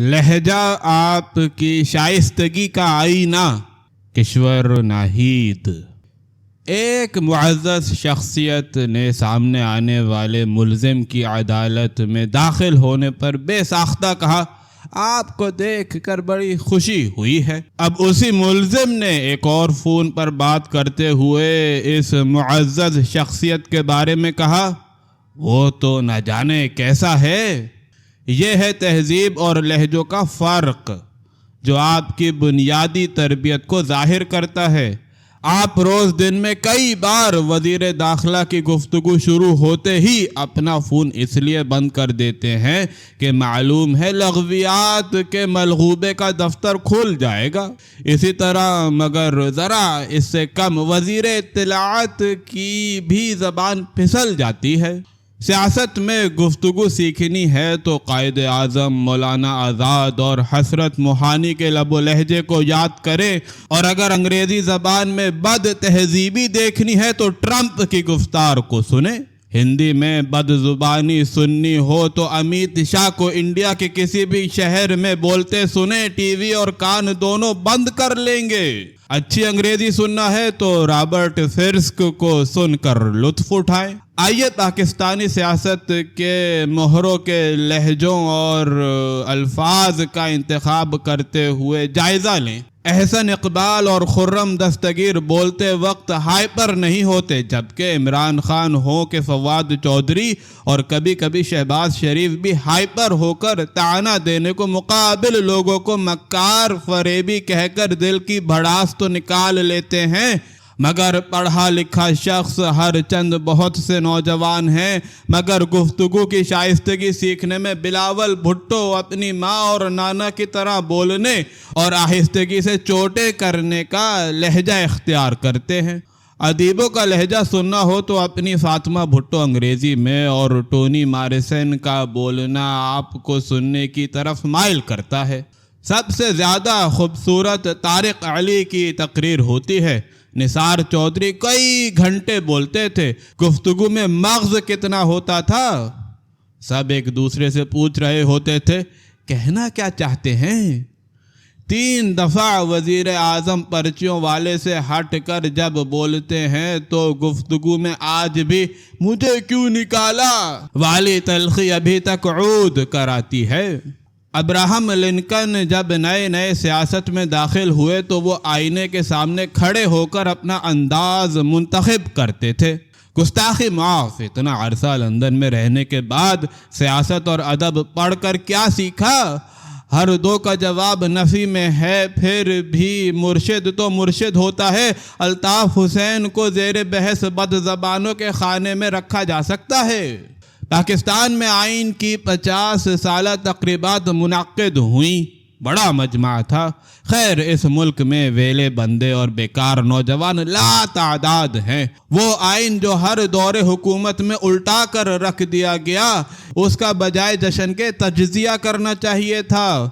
لہجہ آپ کی شائستگی کا آئینہ، کشور ناہید۔ ایک معزز شخصیت نے سامنے آنے والے ملزم کی عدالت میں داخل ہونے پر بے ساختہ کہا، آپ کو دیکھ کر بڑی خوشی ہوئی ہے۔ اب اسی ملزم نے ایک اور فون پر بات کرتے ہوئے اس معزز شخصیت کے بارے میں کہا، وہ تو نہ جانے کیسا ہے۔ یہ ہے تہذیب اور لہجوں کا فرق جو آپ کی بنیادی تربیت کو ظاہر کرتا ہے۔ آپ روز دن میں کئی بار وزیر داخلہ کی گفتگو شروع ہوتے ہی اپنا فون اس لیے بند کر دیتے ہیں کہ معلوم ہے لغویات کے ملغوبے کا دفتر کھل جائے گا۔ اسی طرح مگر ذرا اس سے کم وزیر اطلاعات کی بھی زبان پھسل جاتی ہے۔ سیاست میں گفتگو سیکھنی ہے تو قائد اعظم مولانا آزاد اور حسرت موہانی کے لب و لہجے کو یاد کریں، اور اگر انگریزی زبان میں بد تہذیبی دیکھنی ہے تو ٹرمپ کی گفتار کو سنیں۔ ہندی میں بد زبانی سننی ہو تو امیت شاہ کو انڈیا کے کسی بھی شہر میں بولتے سنیں، ٹی وی اور کان دونوں بند کر لیں گے۔ اچھی انگریزی سننا ہے تو رابرٹ فرسک کو سن کر لطف اٹھائیں۔ آئیے پاکستانی سیاست کے مہروں کے لہجوں اور الفاظ کا انتخاب کرتے ہوئے جائزہ لیں۔ احسن اقبال اور خرم دستگیر بولتے وقت ہائپر نہیں ہوتے، جبکہ عمران خان ہو کہ فواد چودھری اور کبھی کبھی شہباز شریف بھی ہائپر ہو کر طعنہ دینے کو مقابل لوگوں کو مکار فریبی کہہ کر دل کی بھڑاس تو نکال لیتے ہیں، مگر پڑھا لکھا شخص ہر چند بہت سے نوجوان ہیں مگر گفتگو کی شائستگی سیکھنے میں بلاول بھٹو اپنی ماں اور نانا کی طرح بولنے اور آہستگی سے چوٹے کرنے کا لہجہ اختیار کرتے ہیں۔ ادیبوں کا لہجہ سننا ہو تو اپنی فاطمہ بھٹو انگریزی میں اور ٹونی مارسن کا بولنا آپ کو سننے کی طرف مائل کرتا ہے۔ سب سے زیادہ خوبصورت طارق علی کی تقریر ہوتی ہے۔ نثار چودھری کئی گھنٹے بولتے تھے، گفتگو میں مغز کتنا ہوتا تھا؟ سب ایک دوسرے سے پوچھ رہے ہوتے تھے، کہنا کیا چاہتے ہیں؟ 3 دفعہ وزیر اعظم پرچیوں والے سے ہٹ کر جب بولتے ہیں تو گفتگو میں آج بھی مجھے کیوں نکالا والی تلخی ابھی تک عود کراتی ہے۔ ابراہم لنکن جب نئے نئے سیاست میں داخل ہوئے تو وہ آئینے کے سامنے کھڑے ہو کر اپنا انداز منتخب کرتے تھے۔ گستاخی معاف، اتنا عرصہ لندن میں رہنے کے بعد سیاست اور ادب پڑھ کر کیا سیکھا؟ ہر دو کا جواب نفی میں ہے۔ پھر بھی مرشد تو مرشد ہوتا ہے۔ الطاف حسین کو زیر بحث بد زبانوں کے خانے میں رکھا جا سکتا ہے۔ پاکستان میں آئین کی 50 سالہ تقریبات منعقد ہوئیں، بڑا مجمع تھا۔ خیر، اس ملک میں ویلے بندے اور بیکار نوجوان لا تعداد ہیں۔ وہ آئین جو ہر دور حکومت میں الٹا کر رکھ دیا گیا، اس کا بجائے جشن کے تجزیہ کرنا چاہیے تھا۔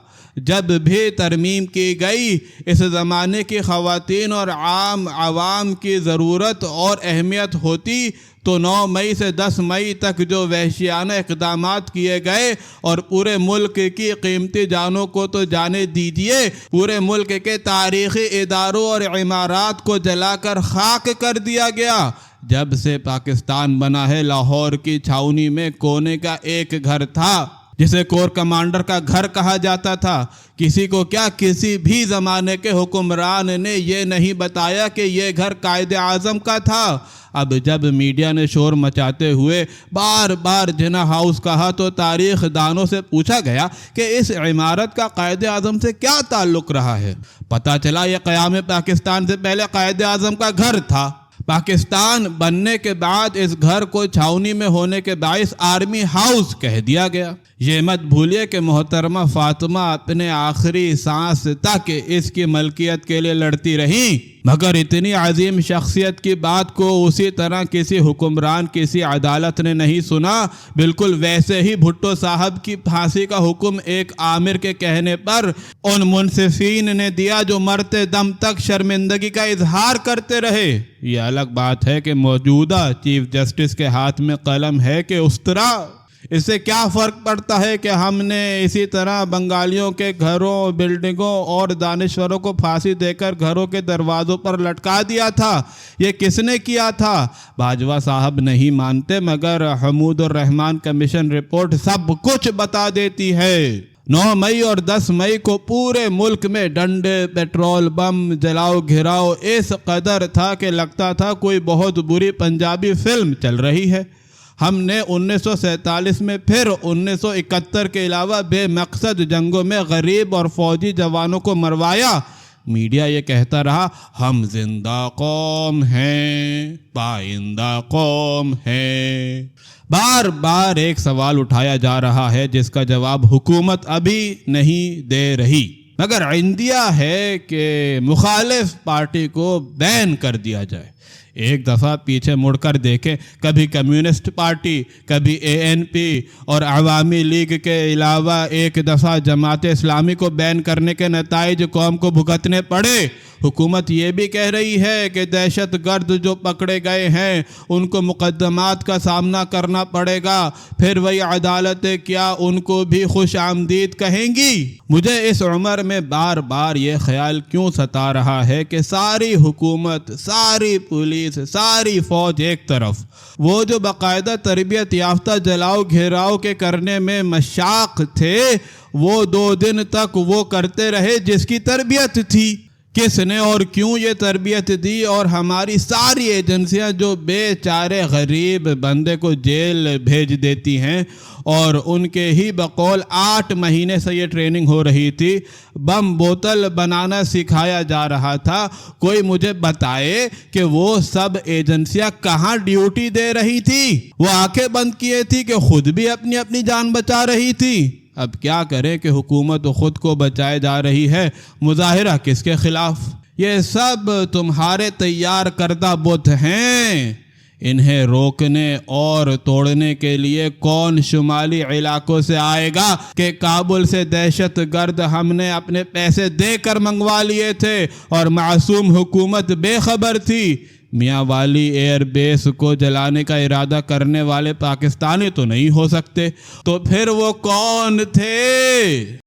جب بھی ترمیم کی گئی، اس زمانے کی خواتین اور عام عوام کی ضرورت اور اہمیت ہوتی تو 9 مئی سے 10 مئی تک جو وحشیانہ اقدامات کیے گئے اور پورے ملک کی قیمتی جانوں کو تو جانے دیجیے، پورے ملک کے تاریخی اداروں اور عمارات کو جلا کر خاک کر دیا گیا۔ جب سے پاکستان بنا ہے، لاہور کی چھاؤنی میں کونے کا ایک گھر تھا جسے کور کمانڈر کا گھر کہا جاتا تھا۔ کسی کو کیا کسی بھی زمانے کے حکمران نے یہ نہیں بتایا کہ یہ گھر قائد اعظم کا تھا۔ اب جب میڈیا نے شور مچاتے ہوئے بار بار جناح ہاؤس کہا تو تاریخ دانوں سے پوچھا گیا کہ اس عمارت کا قائد اعظم سے کیا تعلق رہا ہے۔ پتہ چلا یہ قیام پاکستان سے پہلے قائد اعظم کا گھر تھا۔ پاکستان بننے کے بعد اس گھر کو چھاؤنی میں ہونے کے باعث آرمی ہاؤس کہہ دیا گیا۔ یہ مت بھولیے کہ محترمہ فاطمہ اپنے آخری سانس تک اس کی ملکیت کے لیے لڑتی رہیں، مگر اتنی عظیم شخصیت کی بات کو اسی طرح کسی حکمران، کسی عدالت نے نہیں سنا۔ بالکل ویسے ہی بھٹو صاحب کی پھانسی کا حکم ایک آمر کے کہنے پر ان منصفین نے دیا جو مرتے دم تک شرمندگی کا اظہار کرتے رہے۔ یہ الگ بات ہے کہ موجودہ چیف جسٹس کے ہاتھ میں قلم ہے کہ استرا۔ اس سے کیا فرق پڑتا ہے کہ ہم نے اسی طرح بنگالیوں کے گھروں، بلڈنگوں اور دانشوروں کو پھانسی دے کر گھروں کے دروازوں پر لٹکا دیا تھا؟ یہ کس نے کیا تھا؟ باجوہ صاحب نہیں مانتے، مگر حمود الرحمن کمیشن رپورٹ سب کچھ بتا دیتی ہے۔ 9 مئی اور 10 مئی کو پورے ملک میں ڈنڈے، پیٹرول بم، جلاؤ گھراؤ اس قدر تھا کہ لگتا تھا کوئی بہت بری پنجابی فلم چل رہی ہے۔ ہم نے 1947 میں پھر 1971 کے علاوہ بے مقصد جنگوں میں غریب اور فوجی جوانوں کو مروایا۔ میڈیا یہ کہتا رہا ہم زندہ قوم ہیں، پائندہ قوم ہیں۔ بار بار ایک سوال اٹھایا جا رہا ہے جس کا جواب حکومت ابھی نہیں دے رہی، مگر عندیہ ہے کہ مخالف پارٹی کو بین کر دیا جائے۔ ایک دفعہ پیچھے مڑ کر دیکھیں، کبھی کمیونسٹ پارٹی، کبھی ANP اور عوامی لیگ کے علاوہ ایک دفعہ جماعت اسلامی کو بین کرنے کے نتائج قوم کو بھگتنے پڑے۔ حکومت یہ بھی کہہ رہی ہے کہ دہشت گرد جو پکڑے گئے ہیں ان کو مقدمات کا سامنا کرنا پڑے گا، پھر وہی عدالتیں کیا ان کو بھی خوش آمدید کہیں گی؟ مجھے اس عمر میں بار بار یہ خیال کیوں ستا رہا ہے کہ ساری حکومت، ساری پولیس، ساری فوج ایک طرف، وہ جو باقاعدہ تربیت یافتہ جلاؤ گھیراؤ کے کرنے میں مشاق تھے، وہ 2 دن تک وہ کرتے رہے جس کی تربیت تھی۔ کس نے اور کیوں یہ تربیت دی؟ اور ہماری ساری ایجنسیاں جو بے چارے غریب بندے کو جیل بھیج دیتی ہیں، اور ان کے ہی بقول 8 مہینے سے یہ ٹریننگ ہو رہی تھی، بم بوتل بنانا سکھایا جا رہا تھا۔ کوئی مجھے بتائے کہ وہ سب ایجنسیاں کہاں ڈیوٹی دے رہی تھی؟ وہ آنکھیں بند کیے تھی کہ خود بھی اپنی جان بچا رہی تھی؟ اب کیا کریں کہ حکومت خود کو بچائے جا رہی ہے، مظاہرہ کس کے خلاف؟ یہ سب تمہارے تیار کردہ بت ہیں۔ انہیں روکنے اور توڑنے کے لیے کون شمالی علاقوں سے آئے گا کہ کابل سے دہشت گرد ہم نے اپنے پیسے دے کر منگوا لیے تھے اور معصوم حکومت بے خبر تھی۔ میاں والی ایئر بیس کو جلانے کا ارادہ کرنے والے پاکستانی تو نہیں ہو سکتے، تو پھر وہ کون تھے؟